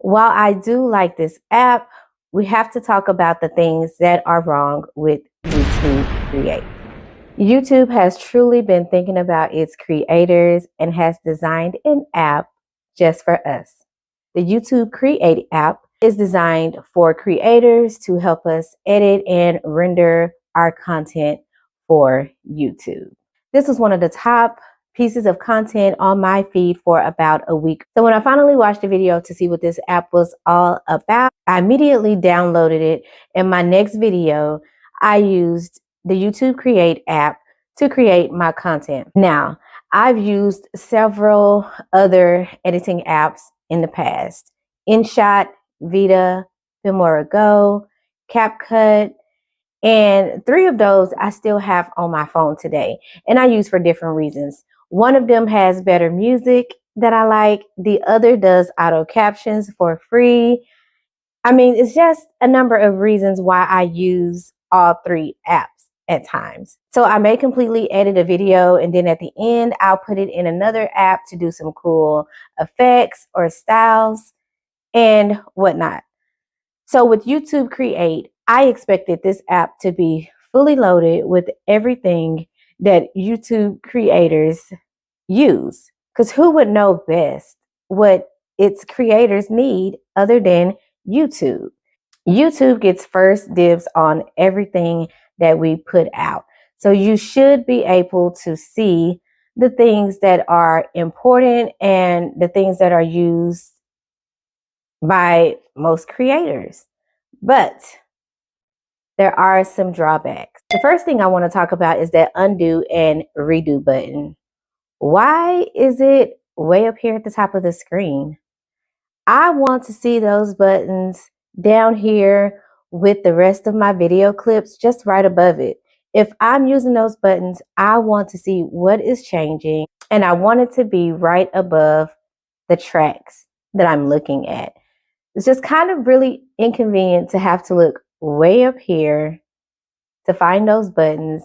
While I do like this app, we have to talk about the things that are wrong with YouTube Create. YouTube has truly been thinking about its creators and has designed an app just for us. The YouTube Create app is designed for creators to help us edit and render our content for YouTube. This was one of the top pieces of content on my feed for about a week. So when I finally watched the video to see what this app was all about, I immediately downloaded it. In my next video, I used the YouTube Create app to create my content. Now, I've used several other editing apps in the past: InShot, Vita, Filmora Go, CapCut, and 3 of those I still have on my phone today, and I use for different reasons. One of them has better music that I like. The other does auto captions for free. I mean, it's just a number of reasons why I use all 3 apps at times. So I may completely edit a video, and then at the end, I'll put it in another app to do some cool effects or styles and whatnot. So with YouTube Create, I expected this app to be fully loaded with everything that YouTube creators use. Because who would know best what its creators need other than YouTube? YouTube gets first dibs on everything that we put out. So you should be able to see the things that are important and the things that are used by most creators. But there are some drawbacks. The first thing I want to talk about is that undo and redo button. Why is it way up here at the top of the screen? I want to see those buttons down here with the rest of my video clips just right above it. If I'm using those buttons, I want to see what is changing, and I want it to be right above the tracks that I'm looking at. It's just kind of really inconvenient to have to look way up here to find those buttons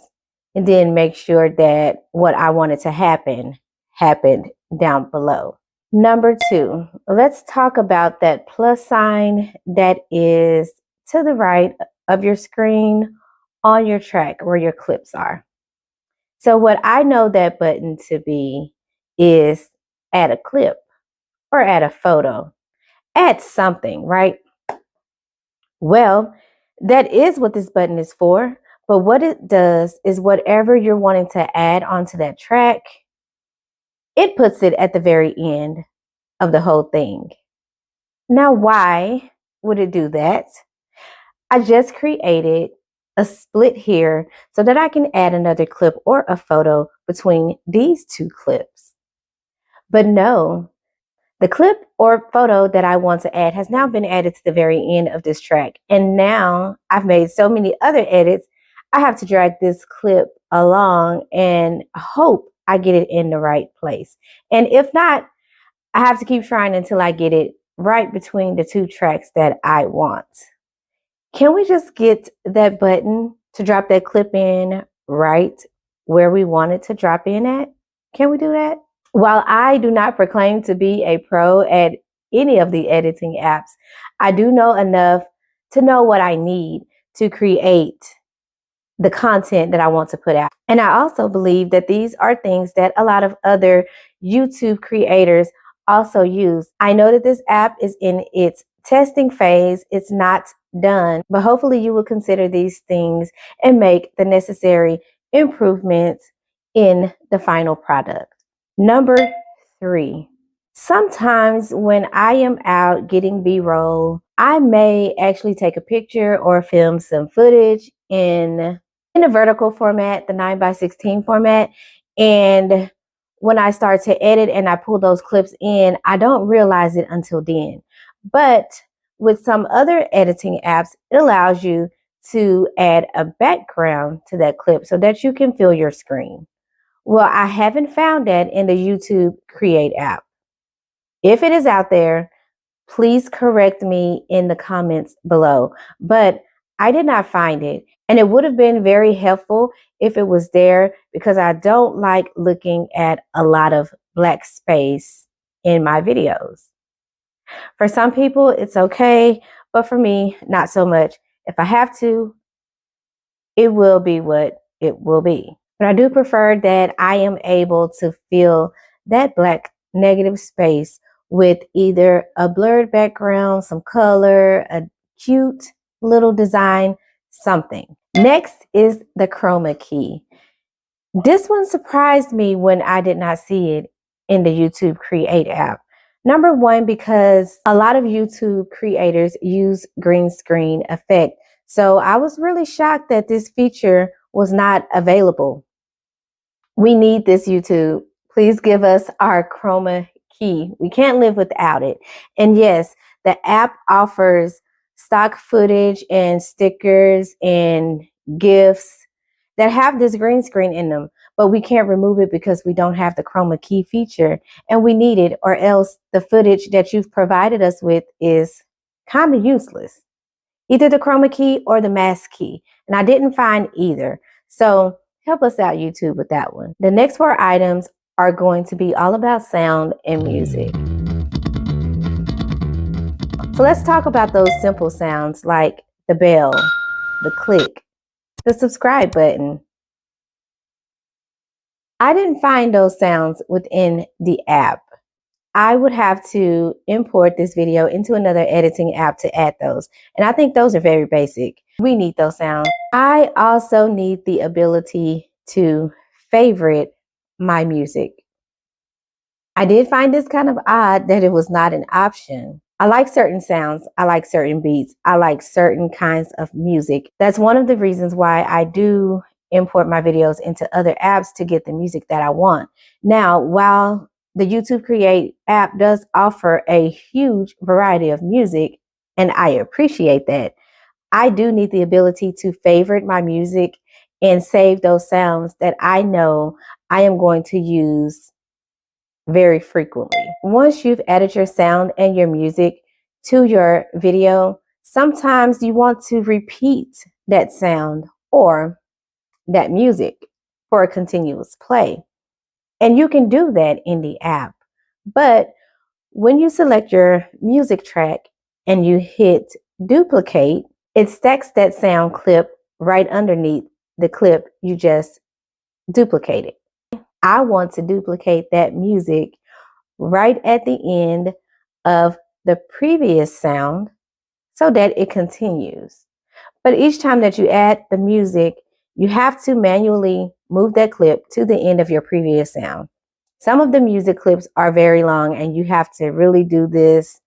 and then make sure that what I wanted to happen happened down below. Number 2, let's talk about that plus sign that is to the right of your screen on your track where your clips are. So what I know that button to be is add a clip or add a photo, add something, right? Well, that is what this button is for. But what it does is whatever you're wanting to add onto that track, it puts it at the very end of the whole thing. Now, why would it do that? I just created a split here so that I can add another clip or a photo between these 2 clips. But no, the clip or photo that I want to add has now been added to the very end of this track. And now I've made so many other edits, I have to drag this clip along and hope I get it in the right place. And if not, I have to keep trying until I get it right between the 2 tracks that I want. Can we just get that button to drop that clip in right where we want it to drop in at? Can we do that? While I do not proclaim to be a pro at any of the editing apps, I do know enough to know what I need to create the content that I want to put out. And I also believe that these are things that a lot of other YouTube creators also use. I know that this app is in its testing phase. It's not done, but hopefully you will consider these things and make the necessary improvements in the final product. Number 3, sometimes when I am out getting B-roll, I may actually take a picture or film some footage in a vertical format, the 9:16 format. And when I start to edit and I pull those clips in, I don't realize it until then. But with some other editing apps, it allows you to add a background to that clip so that you can fill your screen. Well, I haven't found that in the YouTube Create app. If it is out there, please correct me in the comments below. But I did not find it. And it would have been very helpful if it was there, because I don't like looking at a lot of black space in my videos. For some people, it's okay, but for me, not so much. If I have to, it will be what it will be. But I do prefer that I am able to fill that black negative space with either a blurred background, some color, a cute little design, something. Next is the chroma key. This one surprised me when I did not see it in the YouTube Create app. Number one, because a lot of YouTube creators use green screen effect. So I was really shocked that this feature was not available. We need this, YouTube. Please give us our chroma key. We can't live without it. And yes, the app offers stock footage and stickers and GIFs that have this green screen in them, but we can't remove it because we don't have the chroma key feature, and we need it, or else the footage that you've provided us with is kind of useless. Either the chroma key or the mask key, and I didn't find either. So help us out, YouTube, with that one. The next 4 items are going to be all about sound and music. So let's talk about those simple sounds like the bell, the click, the subscribe button. I didn't find those sounds within the app. I would have to import this video into another editing app to add those. And I think those are very basic. We need those sounds. I also need the ability to favorite my music. I did find this kind of odd that it was not an option. I like certain sounds. I like certain beats. I like certain kinds of music. That's one of the reasons why I do import my videos into other apps to get the music that I want. Now, while the YouTube Create app does offer a huge variety of music, and I appreciate that, I do need the ability to favorite my music and save those sounds that I know I am going to use very frequently. Once you've added your sound and your music to your video, sometimes you want to repeat that sound or that music for a continuous play. And you can do that in the app. But when you select your music track and you hit duplicate, it stacks that sound clip right underneath the clip you just duplicated. I want to duplicate that music right at the end of the previous sound so that it continues. But each time that you add the music, you have to manually move that clip to the end of your previous sound. Some of the music clips are very long, and you have to really do this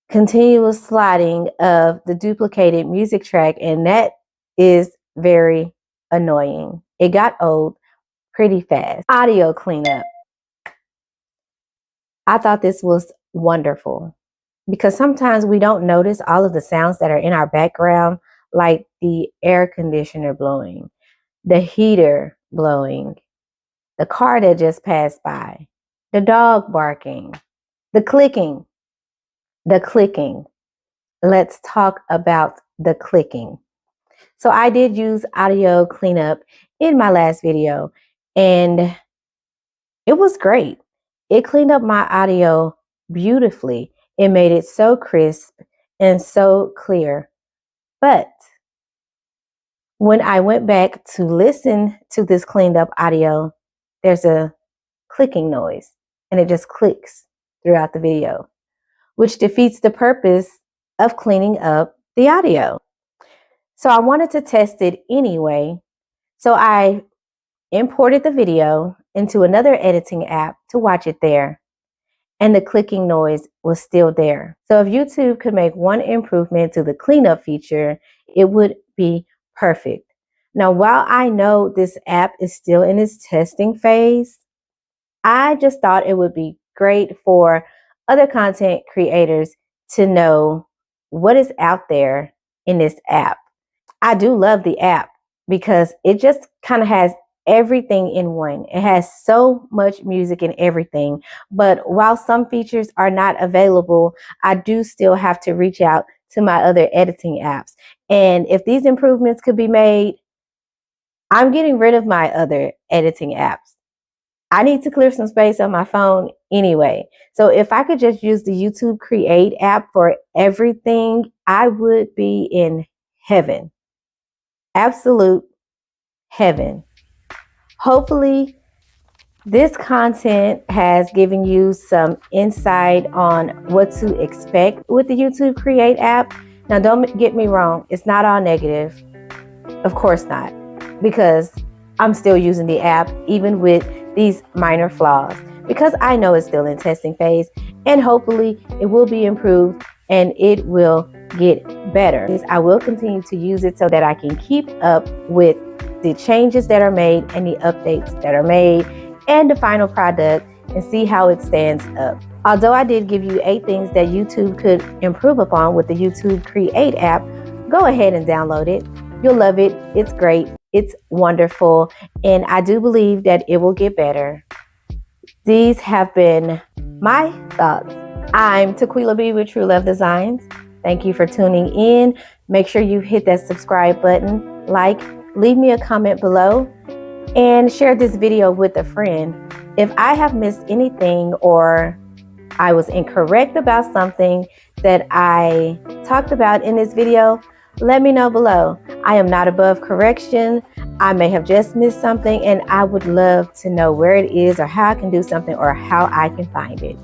continuous sliding of the duplicated music track, and that is very annoying. It got old pretty fast. Audio cleanup. I thought this was wonderful because sometimes we don't notice all of the sounds that are in our background, like the air conditioner blowing, the heater blowing, the car that just passed by, the dog barking, the clicking, the clicking. Let's talk about the clicking. So I did use audio cleanup in my last video, and it was great. It cleaned up my audio beautifully. It made it so crisp and so clear. But when I went back to listen to this cleaned up audio, there's a clicking noise, and it just clicks throughout the video, which defeats the purpose of cleaning up the audio. So I wanted to test it anyway. So I imported the video into another editing app to watch it there, and the clicking noise was still there. So if YouTube could make one improvement to the cleanup feature, it would be perfect. Now, while I know this app is still in its testing phase, I just thought it would be great for other content creators to know what is out there in this app. I do love the app because it just kind of has everything in one. It has so much music and everything. But while some features are not available, I do still have to reach out to my other editing apps. And if these improvements could be made, I'm getting rid of my other editing apps. I need to clear some space on my phone anyway. So if I could just use the YouTube Create app for everything, I would be in heaven. Absolute heaven. Hopefully, this content has given you some insight on what to expect with the YouTube Create app. Now, don't get me wrong, it's not all negative. Of course not, because I'm still using the app even with these minor flaws, because I know it's still in testing phase, and hopefully it will be improved and it will get better. I will continue to use it so that I can keep up with the changes that are made and the updates that are made and the final product, and see how it stands up. Although I did give you 8 things that YouTube could improve upon with the YouTube Create app, go ahead and download it. You'll love it. It's great. It's wonderful. And I do believe that it will get better. These have been my thoughts. I'm Tequila B with TruLuv Designz. Thank you for tuning in. Make sure you hit that subscribe button, like, leave me a comment below, and share this video with a friend. If I have missed anything or I was incorrect about something that I talked about in this video, let me know below. I am not above correction. I may have just missed something, and I would love to know where it is or how I can do something or how I can find it.